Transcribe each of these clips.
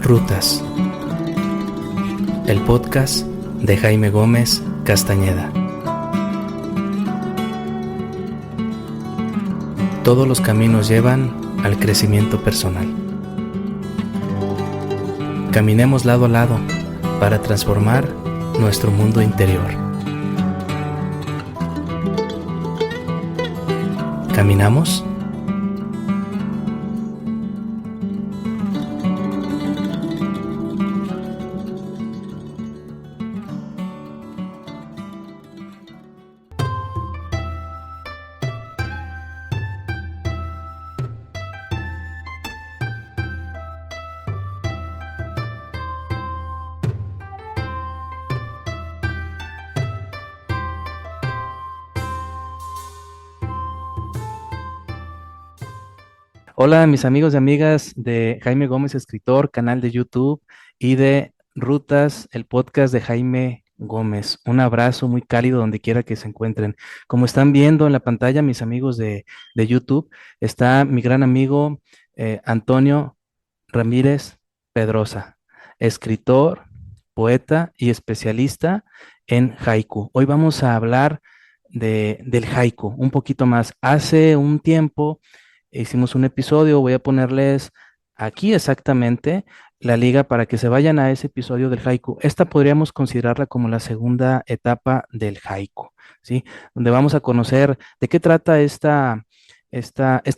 Rutas, el podcast de Jaime Gómez Castañeda. Todos los caminos llevan al crecimiento personal. Caminemos lado a lado para transformar nuestro mundo interior. ¿Caminamos? Hola, mis amigos y amigas de Jaime Gómez Escritor, canal de YouTube y de Rutas, el podcast de Jaime Gómez. Un abrazo muy cálido donde quiera que se encuentren. Como están viendo en la pantalla, mis amigos de YouTube, está mi gran amigo Antonio Ramírez Pedrosa, escritor, poeta y especialista en haiku. Hoy vamos a hablar del haiku un poquito más. Hace un tiempo hicimos un episodio, voy a ponerles aquí exactamente la liga para que se vayan a ese episodio del haiku. Esta podríamos considerarla como la segunda etapa del haiku, ¿sí? Donde vamos a conocer de qué trata esta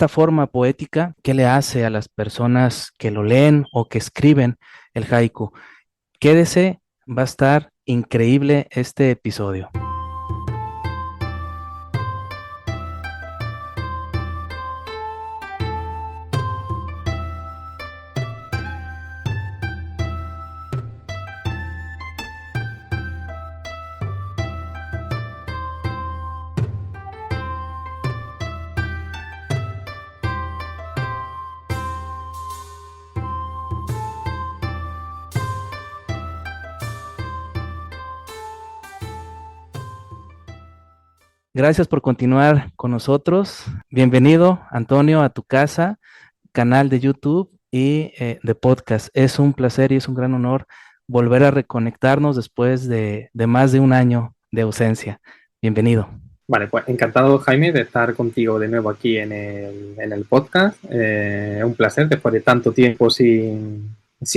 forma poética, qué le hace a las personas que lo leen o que escriben el haiku. Quédese, va a estar increíble este episodio. Gracias por continuar con nosotros. Bienvenido, Antonio, a tu casa, canal de YouTube y de podcast. Es un placer y es un gran honor volver a reconectarnos después de más de un año de ausencia. Bienvenido. Vale, pues encantado, Jaime, de estar contigo de nuevo aquí en el podcast. Es un placer después de tanto tiempo sin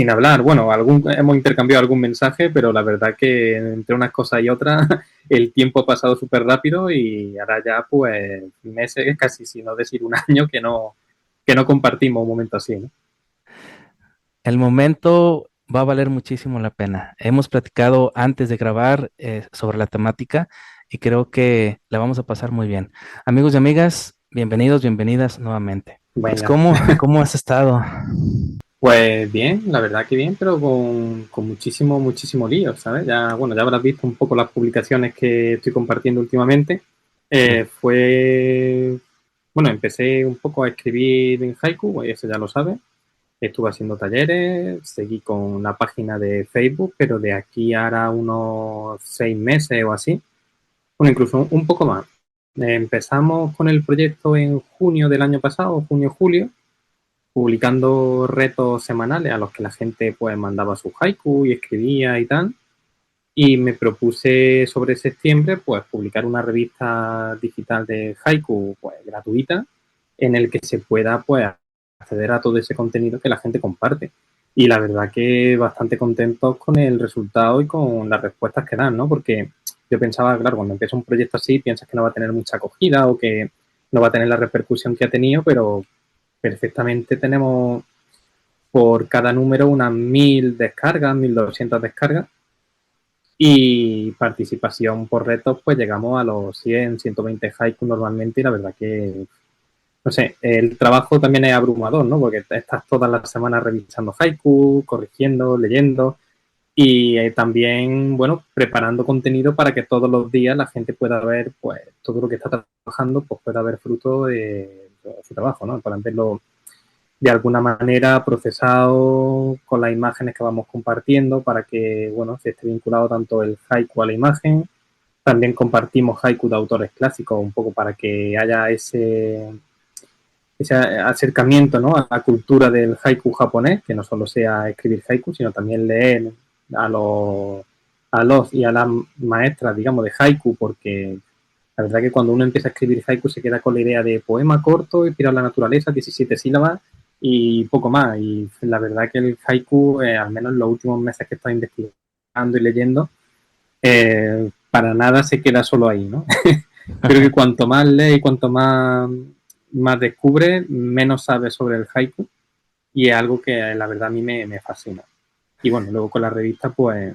hablar. Bueno, hemos intercambiado algún mensaje, pero la verdad que entre unas cosas y otras el tiempo ha pasado súper rápido y ahora ya pues meses, casi si no decir un año, que no compartimos un momento así, ¿no? El momento va a valer muchísimo la pena. Hemos platicado antes de grabar sobre la temática y creo que la vamos a pasar muy bien. Amigos y amigas, bienvenidos, bienvenidas nuevamente. Pues, Venga. ¿cómo has estado? Pues bien, la verdad que bien, pero con muchísimo lío, ¿sabes? Ya habrás visto un poco las publicaciones que estoy compartiendo últimamente. Empecé un poco a escribir en haiku, eso ya lo sabes. Estuve haciendo talleres, seguí con la página de Facebook, pero de aquí ahora unos 6 meses o así, bueno, incluso un poco más. Empezamos con el proyecto en junio del año pasado, junio-julio, publicando retos semanales a los que la gente pues mandaba su haiku y escribía y tal. Y me propuse sobre septiembre pues publicar una revista digital de haiku pues gratuita en el que se pueda pues acceder a todo ese contenido que la gente comparte. Y la verdad que bastante contentos con el resultado y con las respuestas que dan, ¿no? Porque yo pensaba, claro, cuando empieza un proyecto así piensas que no va a tener mucha acogida o que no va a tener la repercusión que ha tenido, pero perfectamente tenemos por cada número unas 1000 descargas, 1200 descargas y participación por retos, pues llegamos a los 100, 120 haiku normalmente y la verdad que, no sé, el trabajo también es abrumador, ¿no? Porque estás todas las semanas revisando haiku, corrigiendo, leyendo y también, bueno, preparando contenido para que todos los días la gente pueda ver, pues, todo lo que está trabajando, pues pueda ver fruto de su trabajo, ¿no? Para verlo de alguna manera procesado con las imágenes que vamos compartiendo para que, bueno, se esté vinculado tanto el haiku a la imagen. También compartimos haiku de autores clásicos un poco para que haya ese acercamiento, ¿no?, a la cultura del haiku japonés, que no solo sea escribir haiku, sino también leer a los y a las maestras, digamos, de haiku, porque la verdad que cuando uno empieza a escribir haiku se queda con la idea de poema corto, inspirado en la naturaleza, 17 sílabas y poco más. Y la verdad que el haiku, al menos en los últimos meses que estoy investigando y leyendo, para nada se queda solo ahí, ¿no? Creo que cuanto más lees y cuanto más descubres, menos sabes sobre el haiku, y es algo que la verdad a mí me fascina. Y bueno, luego con la revista pues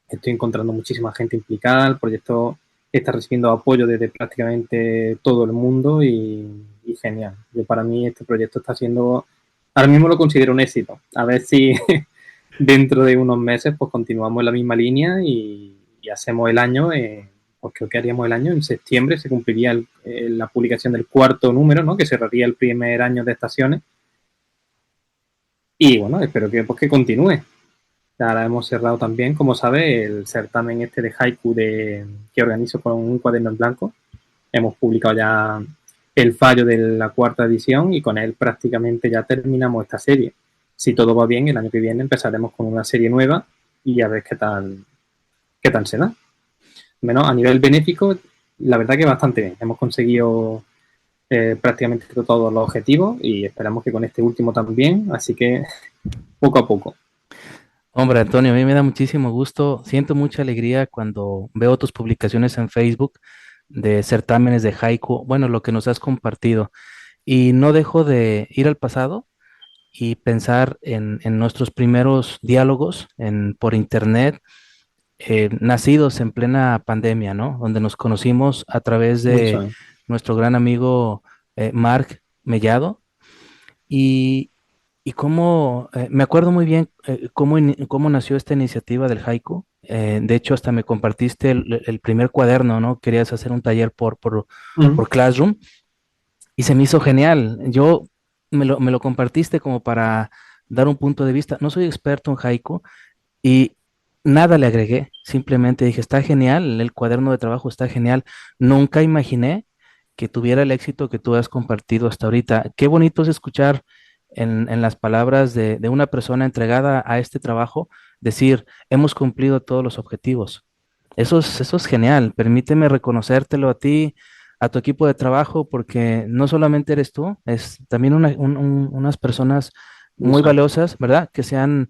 estoy encontrando muchísima gente implicada, el proyecto está recibiendo apoyo desde prácticamente todo el mundo y genial. Yo, para mí este proyecto está siendo, ahora mismo lo considero un éxito. A ver si dentro de unos meses pues continuamos en la misma línea y hacemos el año, pues creo que haríamos el año en septiembre, se cumpliría la publicación del cuarto número, ¿no?, que cerraría el primer año de estaciones. Y bueno, espero que, pues, que continúe. Ahora hemos cerrado también, como sabes, el certamen este de haiku que organizo con un cuaderno en blanco. Hemos publicado ya el fallo de la cuarta edición y con él prácticamente ya terminamos esta serie. Si todo va bien, el año que viene empezaremos con una serie nueva y a ver qué tal se da. Menos a nivel benéfico, la verdad que bastante bien. Hemos conseguido prácticamente todos los objetivos y esperamos que con este último también, así que poco a poco. Hombre, Antonio, a mí me da muchísimo gusto, siento mucha alegría cuando veo tus publicaciones en Facebook de certámenes de haiku, bueno, lo que nos has compartido, y no dejo de ir al pasado y pensar en nuestros primeros diálogos por internet, nacidos en plena pandemia, ¿no? Donde nos conocimos a través Mucho, de nuestro gran amigo Marc Mellado. Y, y cómo, me acuerdo muy bien cómo nació esta iniciativa del haiku. De hecho, hasta me compartiste el primer cuaderno, ¿no? Querías hacer un taller por Classroom y se me hizo genial. Yo me lo compartiste como para dar un punto de vista. No soy experto en haiku y nada le agregué. Simplemente dije, está genial, el cuaderno de trabajo está genial. Nunca imaginé que tuviera el éxito que tú has compartido hasta ahorita. Qué bonito es escuchar en las palabras de una persona entregada a este trabajo, decir, hemos cumplido todos los objetivos. Eso es genial. Permíteme reconocértelo a ti, a tu equipo de trabajo, porque no solamente eres tú, es también unas personas muy mucho. valiosas, ¿verdad? Que se han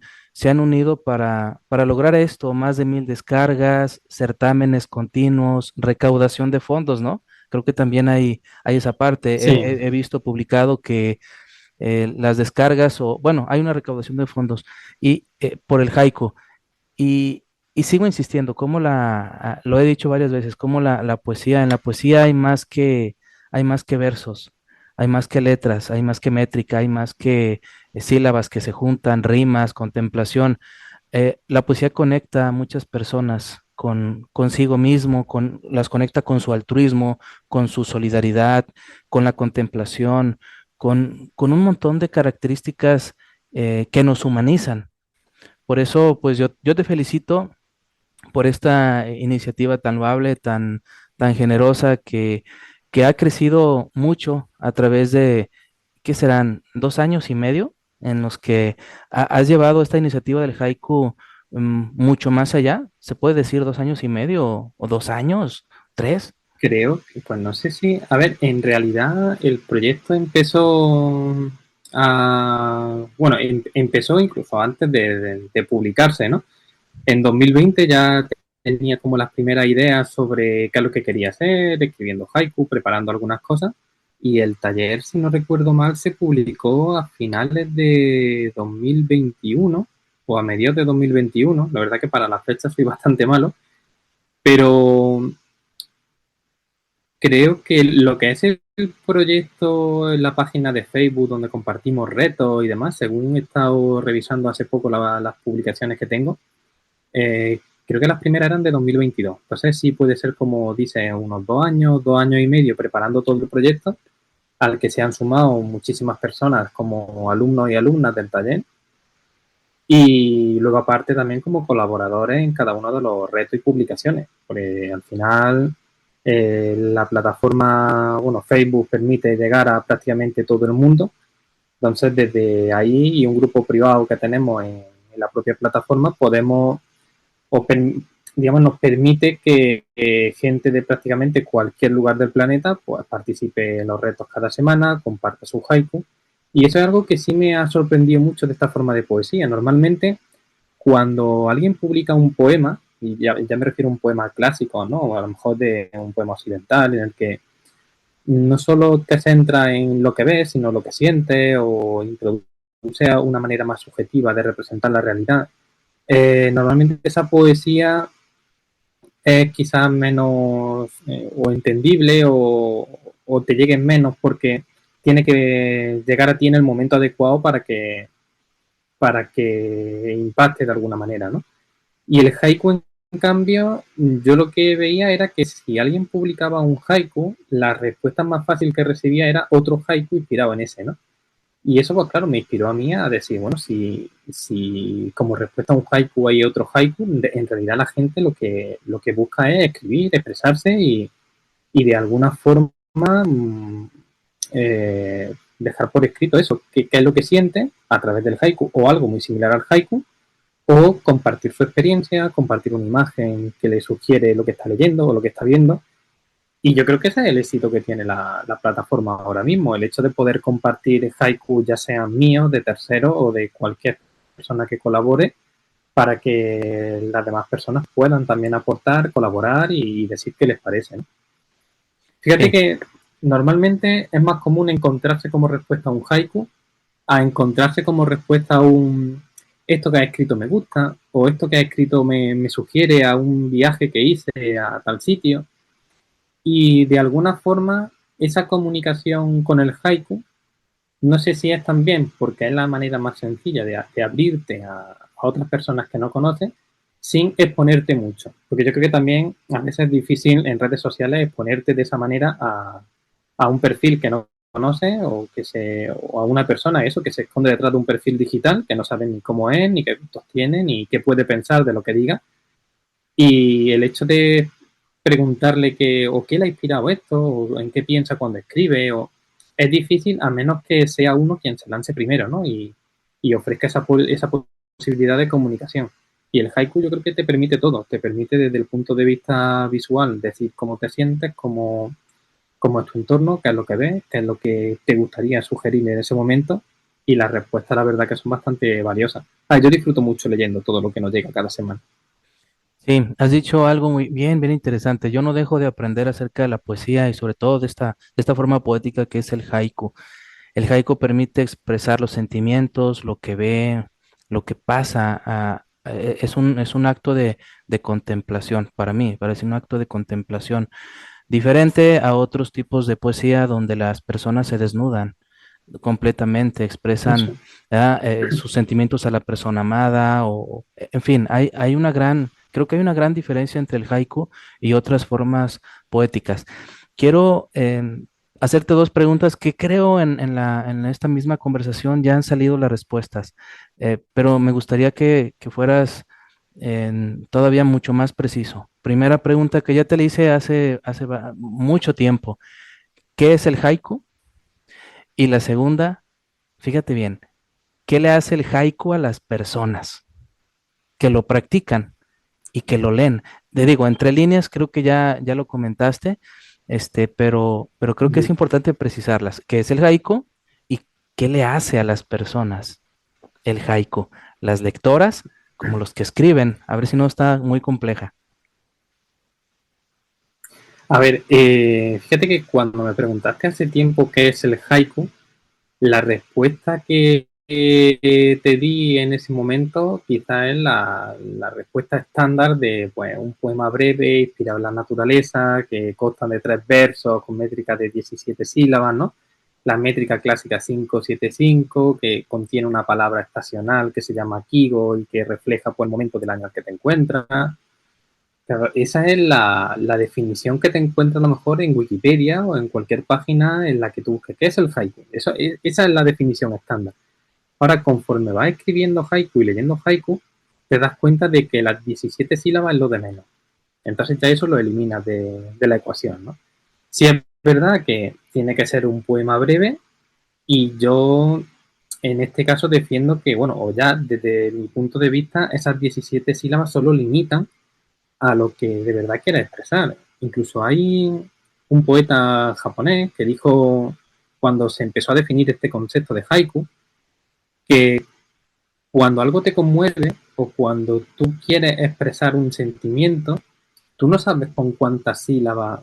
unido para lograr esto, más de 1,000 descargas, certámenes continuos, recaudación de fondos, ¿no? Creo que también hay esa parte. Sí, He visto publicado que las descargas o, bueno, hay una recaudación de fondos y por el haiku. Y, y sigo insistiendo, lo he dicho varias veces, como la poesía, en la poesía hay más que versos, hay más que letras, hay más que métrica, hay más que sílabas que se juntan, rimas, contemplación. La poesía conecta a muchas personas consigo mismo, las conecta con su altruismo, con su solidaridad, con la contemplación, con un montón de características que nos humanizan. Por eso, pues yo te felicito por esta iniciativa tan loable, tan generosa, que ha crecido mucho a través de, ¿qué serán? 2 años y medio en los que has llevado esta iniciativa del haiku mucho más allá. ¿Se puede decir 2 años y medio o 2 años, 3? creo, pues no sé si, a ver, en realidad el proyecto empezó bueno, empezó incluso antes de publicarse, ¿no? En 2020 ya tenía como las primeras ideas sobre qué es lo que quería hacer, escribiendo haiku, preparando algunas cosas. Y el taller, si no recuerdo mal, se publicó a finales de 2021 o a mediados de 2021. La verdad que para las fechas soy bastante malo, pero creo que lo que es el proyecto en la página de Facebook donde compartimos retos y demás, según he estado revisando hace poco las publicaciones que tengo, creo que las primeras eran de 2022. Entonces sí puede ser, como dice, unos 2 años, 2 años y medio preparando todo el proyecto, al que se han sumado muchísimas personas como alumnos y alumnas del taller. Y luego aparte también como colaboradores en cada uno de los retos y publicaciones. Porque al final La plataforma, bueno, Facebook permite llegar a prácticamente todo el mundo. Entonces, desde ahí y un grupo privado que tenemos en la propia plataforma, podemos, o digamos, nos permite que gente de prácticamente cualquier lugar del planeta pues, participe en los retos cada semana, comparte su haiku. Y eso es algo que sí me ha sorprendido mucho de esta forma de poesía. Normalmente, cuando alguien publica un poema, y ya me refiero a un poema clásico, ¿no? O a lo mejor de un poema occidental, en el que no solo te centra en lo que ves, sino lo que sientes o introduce una manera más subjetiva de representar la realidad. Normalmente esa poesía es quizás menos o entendible o te llegue menos porque tiene que llegar a ti en el momento adecuado para que impacte de alguna manera, ¿no? Y el haiku, en cambio, yo lo que veía era que si alguien publicaba un haiku, la respuesta más fácil que recibía era otro haiku inspirado en ese, ¿no? Y eso, pues claro, me inspiró a mí a decir, bueno, si como respuesta a un haiku hay otro haiku, en realidad la gente lo que busca es escribir, expresarse y de alguna forma dejar por escrito eso, qué es lo que siente a través del haiku o algo muy similar al haiku, o compartir su experiencia, compartir una imagen que le sugiere lo que está leyendo o lo que está viendo. Y yo creo que ese es el éxito que tiene la plataforma ahora mismo, el hecho de poder compartir haiku, ya sean míos, de terceros o de cualquier persona que colabore, para que las demás personas puedan también aportar, colaborar y decir qué les parece, ¿no? Fíjate Sí, que normalmente es más común encontrarse como respuesta a un haiku a encontrarse como respuesta a un esto que ha escrito me gusta o esto que ha escrito me sugiere a un viaje que hice a tal sitio. Y de alguna forma esa comunicación con el haiku, no sé si es también porque es la manera más sencilla de abrirte a otras personas que no conoces sin exponerte mucho. Porque yo creo que también a veces es difícil en redes sociales exponerte de esa manera a un perfil que no conoce o a una persona eso que se esconde detrás de un perfil digital que no sabe ni cómo es, ni qué gustos tiene, ni qué puede pensar de lo que diga. Y el hecho de preguntarle o qué le ha inspirado esto, o en qué piensa cuando escribe, o es difícil a menos que sea uno quien se lance primero, ¿no? Y ofrezca esa posibilidad de comunicación. Y el haiku yo creo que te permite todo, te permite desde el punto de vista visual decir cómo te sientes, cómo es tu entorno, qué es lo que ves, qué es lo que te gustaría sugerir en ese momento. Y las respuestas, la verdad, que son bastante valiosas. Yo disfruto mucho leyendo todo lo que nos llega cada semana. sí, has dicho algo muy bien, bien interesante. Yo no dejo de aprender acerca de la poesía y sobre todo de esta forma poética que es el haiku. El haiku permite expresar los sentimientos, lo que ve, lo que pasa. Es un acto de contemplación para mí, parece un acto de contemplación, diferente a otros tipos de poesía donde las personas se desnudan completamente, expresan Eso. sus sentimientos a la persona amada, o en fin, hay una creo que hay una gran diferencia entre el haiku y otras formas poéticas. Quiero hacerte dos preguntas que creo en esta misma conversación ya han salido las respuestas, pero me gustaría que fueras todavía mucho más preciso. Primera pregunta que ya te la hice hace mucho tiempo. ¿Qué es el haiku? Y la segunda, fíjate bien, ¿qué le hace el haiku a las personas que lo practican y que lo leen? Te digo, entre líneas creo que ya lo comentaste, pero creo que es importante precisarlas. ¿Qué es el haiku y qué le hace a las personas el haiku? Las lectoras como los que escriben, a ver si no está muy compleja. A ver, fíjate que cuando me preguntaste hace tiempo qué es el haiku, la respuesta que te di en ese momento quizá es la respuesta estándar de pues, un poema breve, inspirado en la naturaleza, que consta de 3 versos con métrica de 17 sílabas, ¿no? La métrica clásica 5-7-5, que contiene una palabra estacional que se llama kigo y que refleja pues, el momento del año en que te encuentras. Claro, esa es la definición que te encuentras a lo mejor en Wikipedia o en cualquier página en la que tú busques qué es el haiku. Esa es la definición estándar. Ahora, conforme vas escribiendo haiku y leyendo haiku, te das cuenta de que las 17 sílabas es lo de menos. Entonces ya eso lo eliminas de la ecuación, ¿no? Sí es verdad que tiene que ser un poema breve y yo en este caso defiendo que, bueno, o ya desde mi punto de vista, esas 17 sílabas solo limitan a lo que de verdad quiere expresar. Incluso hay un poeta japonés que dijo, cuando se empezó a definir este concepto de haiku, que cuando algo te conmueve o cuando tú quieres expresar un sentimiento, tú no sabes con cuántas sílabas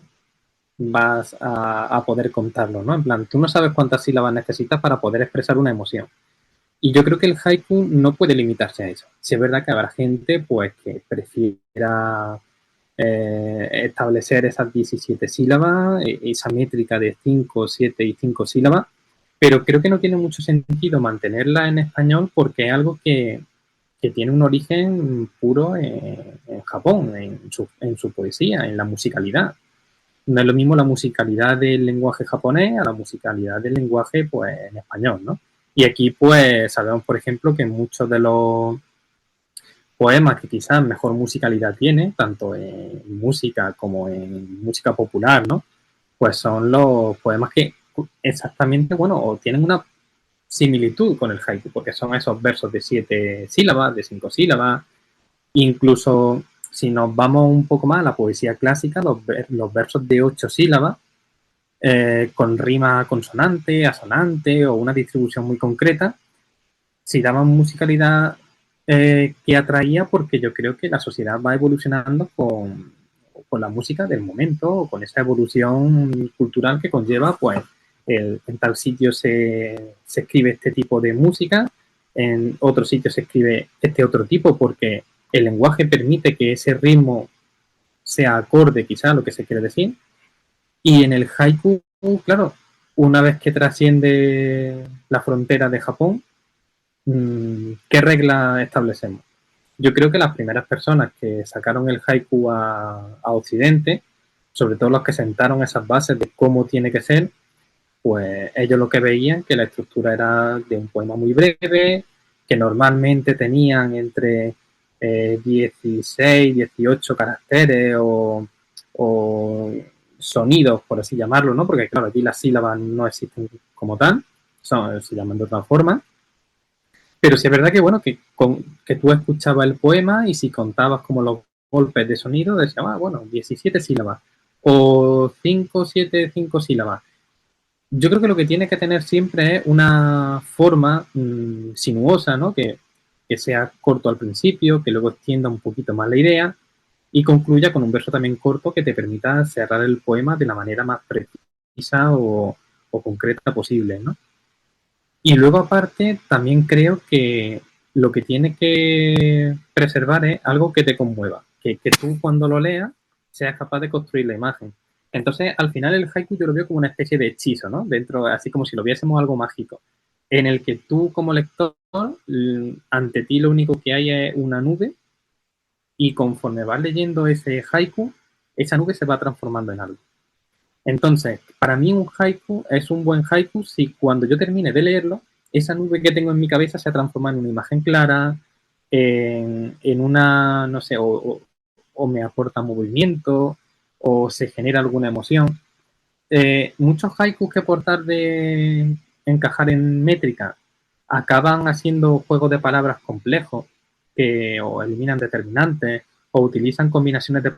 vas a poder contarlo, ¿no? En plan, tú no sabes cuántas sílabas necesitas para poder expresar una emoción. Y yo creo que el haiku no puede limitarse a eso. Si es verdad que habrá gente pues que prefiera establecer esas 17 sílabas, esa métrica de 5, 7 y 5 sílabas, pero creo que no tiene mucho sentido mantenerla en español porque es algo que tiene un origen puro en Japón, en su poesía, en la musicalidad. No es lo mismo la musicalidad del lenguaje japonés a la musicalidad del lenguaje pues, en español, ¿no? Y aquí pues sabemos, por ejemplo, que muchos de los poemas que quizás mejor musicalidad tiene, tanto en música como en música popular, ¿no? Pues son los poemas que exactamente, bueno, o tienen una similitud con el haiku, porque son esos versos de 7 sílabas, de 5 sílabas, incluso si nos vamos un poco más a la poesía clásica, los versos de 8 sílabas, con rima consonante, asonante o una distribución muy concreta, sí daban musicalidad que atraía porque yo creo que la sociedad va evolucionando con la música del momento o con esa evolución cultural que conlleva, pues, en tal sitio se escribe este tipo de música, en otro sitio se escribe este otro tipo porque el lenguaje permite que ese ritmo sea acorde quizá a lo que se quiere decir. Y en el haiku, claro, una vez que trasciende la frontera de Japón, ¿qué regla establecemos? Yo creo que las primeras personas que sacaron el haiku a Occidente, sobre todo los que sentaron esas bases de cómo tiene que ser, pues ellos lo que veían que la estructura era de un poema muy breve, que normalmente tenían entre 16, 18 caracteres o sonidos, por así llamarlo, ¿no? Porque claro, aquí las sílabas no existen como tal, se llaman de otra forma. Pero sí es verdad que, bueno, que tú escuchabas el poema y si contabas como los golpes de sonido, decías, bueno, 17 sílabas o 5 7 5 sílabas. Yo creo que lo que tiene que tener siempre es una forma sinuosa, ¿no? Que sea corto al principio, que luego extienda un poquito más la idea y concluya con un verso también corto que te permita cerrar el poema de la manera más precisa o concreta posible, ¿no? Y luego aparte, también creo que lo que tiene que preservar es algo que te conmueva, que tú cuando lo leas seas capaz de construir la imagen. Entonces, al final el haiku yo lo veo como una especie de hechizo, ¿no? Dentro, así como si lo viésemos algo mágico, en el que tú como lector, ante ti lo único que hay es una nube y conforme vas leyendo ese haiku, esa nube se va transformando en algo. Entonces, para mí un haiku es un buen haiku si cuando yo termine de leerlo, esa nube que tengo en mi cabeza se transforma en una imagen clara, en una, no sé, o me aporta movimiento, o se genera alguna emoción. Muchos haikus que por tal de encajar en métrica acaban haciendo juegos de palabras complejos que o eliminan determinantes o utilizan combinaciones de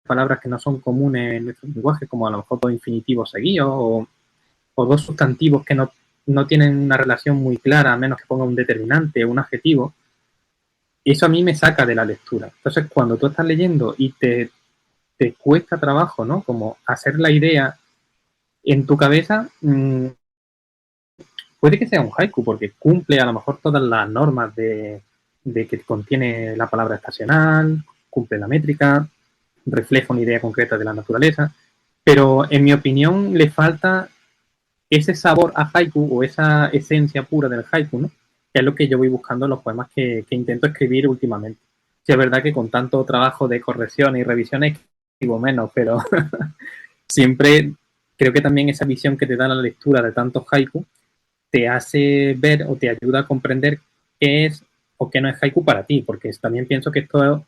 palabras que no son comunes en nuestro lenguaje, como a lo mejor dos infinitivos seguidos o dos sustantivos que no tienen una relación muy clara, a menos que ponga un determinante o un adjetivo. Eso a mí me saca de la lectura. Entonces, cuando tú estás leyendo y te cuesta trabajo, ¿no? Como hacer la idea en tu cabeza, puede que sea un haiku, porque cumple a lo mejor todas las normas de que contiene la palabra estacional, cumple la métrica, refleja una idea concreta de la naturaleza, pero en mi opinión le falta ese sabor a haiku o esa esencia pura del haiku, ¿no? Que es lo que yo voy buscando en los poemas que intento escribir últimamente. Sí, es verdad que con tanto trabajo de corrección y revisiones escribo menos, pero siempre creo que también esa visión que te da la lectura de tantos haiku te hace ver o te ayuda a comprender qué es o qué no es haiku para ti, porque también pienso que esto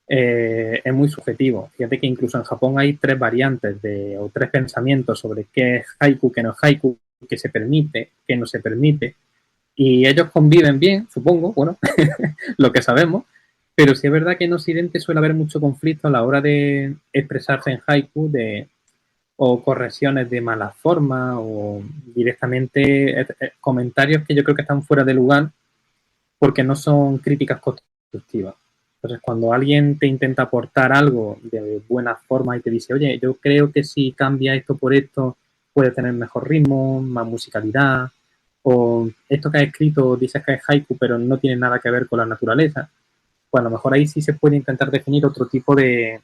es muy subjetivo. Fíjate que incluso en Japón hay tres variantes o tres pensamientos sobre qué es haiku, qué no es haiku, qué se permite, qué no se permite. Y ellos conviven bien, supongo, bueno, lo que sabemos, pero sí es verdad que en Occidente suele haber mucho conflicto a la hora de expresarse en haiku, o correcciones de mala forma, o directamente comentarios que yo creo que están fuera de lugar porque no son críticas constructivas. Entonces, cuando alguien te intenta aportar algo de buena forma y te dice, oye, yo creo que si cambia esto por esto, puede tener mejor ritmo, más musicalidad, o esto que has escrito dices que es haiku, pero no tiene nada que ver con la naturaleza, pues a lo mejor ahí sí se puede intentar definir otro tipo de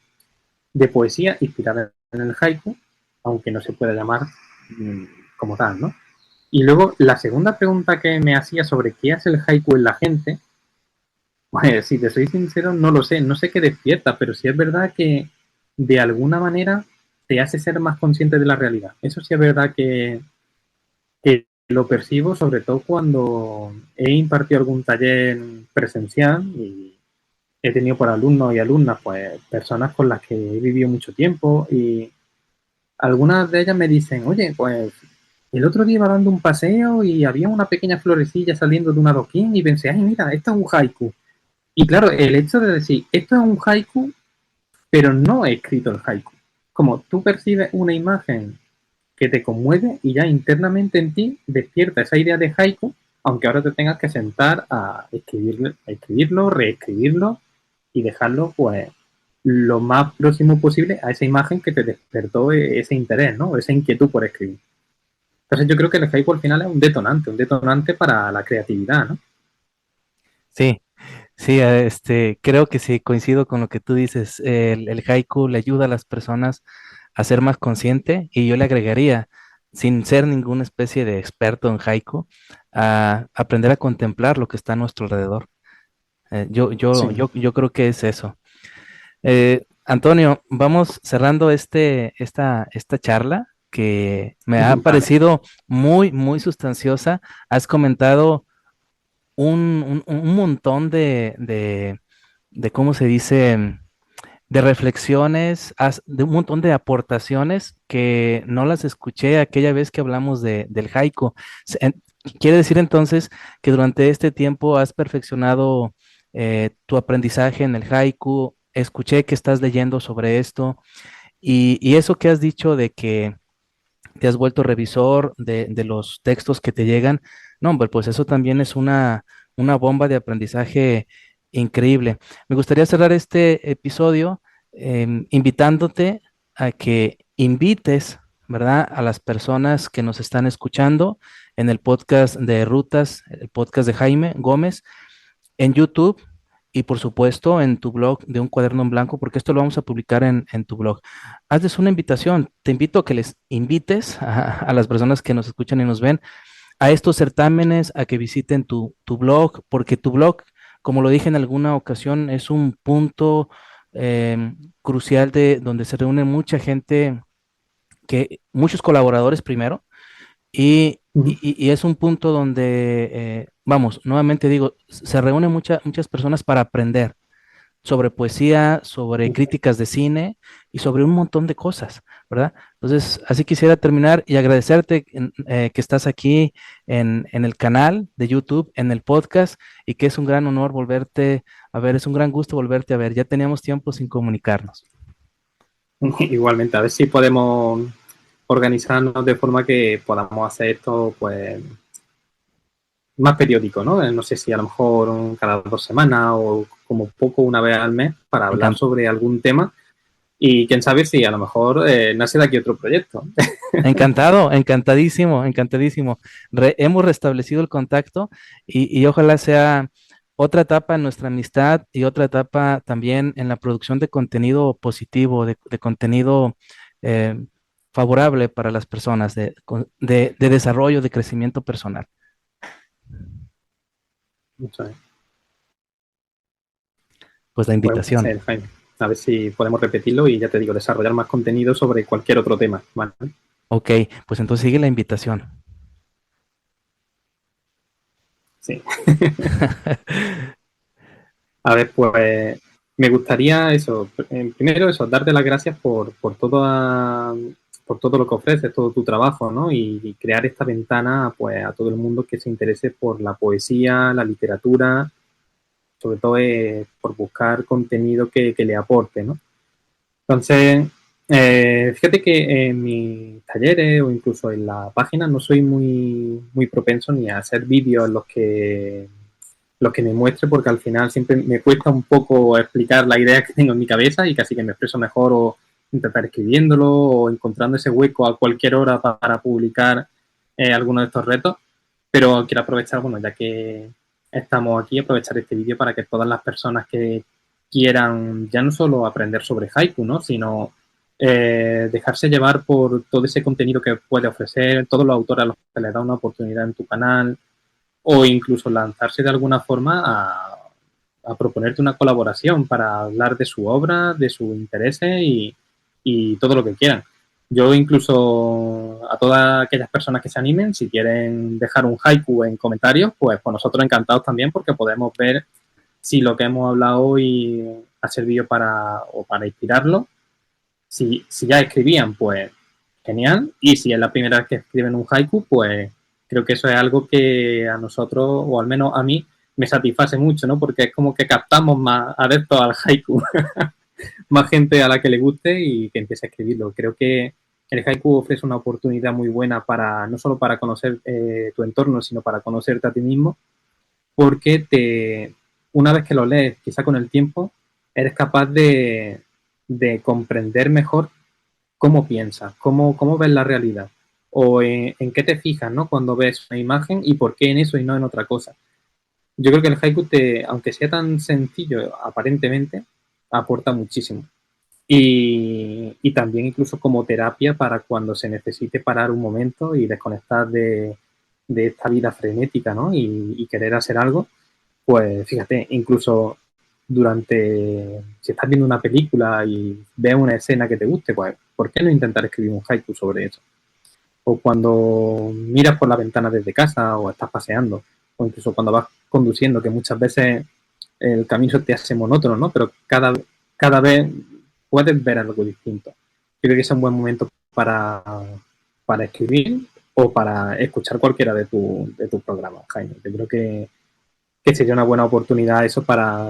poesía inspirada en el haiku, aunque no se pueda llamar mm, como tal, ¿no? Y luego, la segunda pregunta que me hacía sobre qué hace el haiku en la gente, pues si te soy sincero, no lo sé, no sé qué despierta, pero sí es verdad que de alguna manera te hace ser más consciente de la realidad. Eso sí es verdad que lo percibo, sobre todo cuando he impartido algún taller presencial y he tenido por alumnos y alumnas, pues personas con las que he vivido mucho tiempo y algunas de ellas me dicen, oye, pues el otro día iba dando un paseo y había una pequeña florecilla saliendo de un adoquín y pensé, ay, mira, esto es un haiku. Y claro, el hecho de decir, esto es un haiku, pero no he escrito el haiku. Como tú percibes una imagen que te conmueve y ya internamente en ti despierta esa idea de haiku, aunque ahora te tengas que sentar a escribirlo, reescribirlo y dejarlo pues lo más próximo posible a esa imagen que te despertó ese interés, ¿no? Esa inquietud por escribir. Entonces yo creo que el haiku al final es un detonante para la creatividad, ¿no? Sí, sí, creo que sí, coincido con lo que tú dices. El haiku le ayuda a las personas a ser más consciente y yo le agregaría, sin ser ninguna especie de experto en haiku, a aprender a contemplar lo que está a nuestro alrededor. Sí, Yo creo que es eso. Antonio, vamos cerrando esta charla que me ha vale. parecido muy, muy sustanciosa. Has comentado un montón de, ¿cómo se dice? De reflexiones, de un montón de aportaciones que no las escuché aquella vez que hablamos del haiku. Quiere decir entonces que durante este tiempo has perfeccionado tu aprendizaje en el haiku. Escuché que estás leyendo sobre esto y eso que has dicho de que te has vuelto revisor de los textos que te llegan. No, hombre, pues eso también es una bomba de aprendizaje increíble. Me gustaría cerrar este episodio invitándote a que invites, ¿verdad?, a las personas que nos están escuchando en el podcast de Rutas, el podcast de Jaime Gómez, en YouTube y por supuesto en tu blog de Un Cuaderno en Blanco, porque esto lo vamos a publicar en tu blog. Hazles una invitación. Te invito a que les invites a las personas que nos escuchan y nos ven a estos certámenes, a que visiten tu blog, porque tu blog, como lo dije en alguna ocasión, es un punto crucial de donde se reúne mucha gente, muchos colaboradores primero, y es un punto donde, vamos, nuevamente digo, se reúnen muchas personas para aprender sobre poesía, sobre críticas de cine y sobre un montón de cosas, ¿verdad? Entonces, así quisiera terminar y agradecerte que estás aquí en el canal de YouTube, en el podcast, y que es un gran honor volverte a ver, es un gran gusto volverte a ver. Ya teníamos tiempo sin comunicarnos. Igualmente, a ver si podemos organizarnos de forma que podamos hacer esto pues más periódico, ¿no? No sé si a lo mejor cada 2 semanas o como poco una vez al mes para hablar Encan- sobre algún tema y quién sabe si a lo mejor nace de aquí otro proyecto. Encantado, encantadísimo, encantadísimo. Hemos restablecido el contacto y ojalá sea otra etapa en nuestra amistad y otra etapa también en la producción de contenido positivo, de contenido eh, favorable para las personas, de desarrollo, de crecimiento personal. Eso es. Pues la Pues un invitación. placer, Jaime. A ver si podemos repetirlo y ya te digo, desarrollar más contenido sobre cualquier otro tema. ¿Vale? Ok, pues entonces sigue la invitación. Sí. A ver, pues me gustaría eso, primero eso, darte las gracias por todo lo que ofreces, todo tu trabajo, ¿no? Y crear esta ventana, pues, a todo el mundo que se interese por la poesía, la literatura, sobre todo por buscar contenido que le aporte, ¿no? Entonces, fíjate que en mis talleres o incluso en la página no soy muy propenso ni a hacer vídeos en los que me muestre, porque al final siempre me cuesta un poco explicar la idea que tengo en mi cabeza y casi que me expreso mejor o intentar escribiéndolo o encontrando ese hueco a cualquier hora para publicar alguno de estos retos. Pero quiero aprovechar, bueno, ya que estamos aquí, aprovechar este vídeo para que todas las personas que quieran ya no solo aprender sobre haiku, ¿no? Sino dejarse llevar por todo ese contenido que puede ofrecer, todos los autores a los que les da una oportunidad en tu canal, o incluso lanzarse de alguna forma a proponerte una colaboración para hablar de su obra, de sus intereses y todo lo que quieran. Yo incluso a todas aquellas personas que se animen, si quieren dejar un haiku en comentarios, pues por nosotros encantados también, porque podemos ver si lo que hemos hablado hoy ha servido para inspirarlo. Si ya escribían, pues genial. Y si es la primera vez que escriben un haiku, pues creo que eso es algo que a nosotros, o al menos a mí, me satisface mucho, ¿no? Porque es como que captamos más adeptos al haiku, más gente a la que le guste y que empiece a escribirlo. Creo que el haiku ofrece una oportunidad muy buena para no solo para conocer tu entorno, sino para conocerte a ti mismo, porque una vez que lo lees, quizá con el tiempo, eres capaz de comprender mejor cómo piensas, cómo ves la realidad o en qué te fijas, ¿no? Cuando ves una imagen y por qué en eso y no en otra cosa. Yo creo que el haiku, aunque sea tan sencillo aparentemente, aporta muchísimo. Y también incluso como terapia para cuando se necesite parar un momento y desconectar de esta vida frenética, ¿no? Y querer hacer algo, pues fíjate, incluso si estás viendo una película y ves una escena que te guste, pues ¿por qué no intentar escribir un haiku sobre eso? O cuando miras por la ventana desde casa o estás paseando, o incluso cuando vas conduciendo, que muchas veces el camino te hace monótono, ¿no? Pero cada vez puedes ver algo distinto. Yo creo que es un buen momento para escribir o para escuchar cualquiera de tus programas, Jaime. Yo creo que sería una buena oportunidad eso para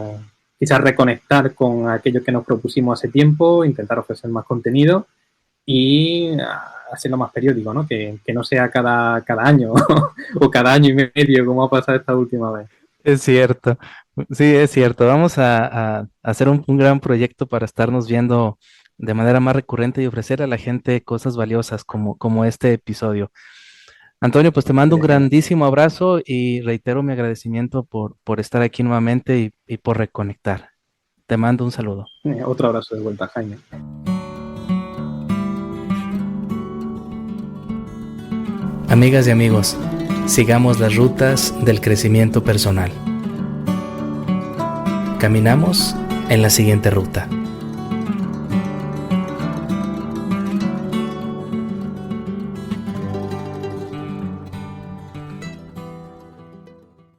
quizás reconectar con aquello que nos propusimos hace tiempo, intentar ofrecer más contenido y hacerlo más periódico, ¿no? Que no sea cada año o cada año y medio como ha pasado esta última vez. Es cierto, sí, es cierto. Vamos a hacer un gran proyecto para estarnos viendo de manera más recurrente y ofrecer a la gente cosas valiosas como este episodio. Antonio, pues te mando un Sería genial. grandísimo abrazo y reitero mi agradecimiento por estar aquí nuevamente y por reconectar. Te mando un saludo. Otro abrazo de vuelta, Jaime. Amigas y amigos, sigamos las rutas del crecimiento personal. Caminamos en la siguiente ruta.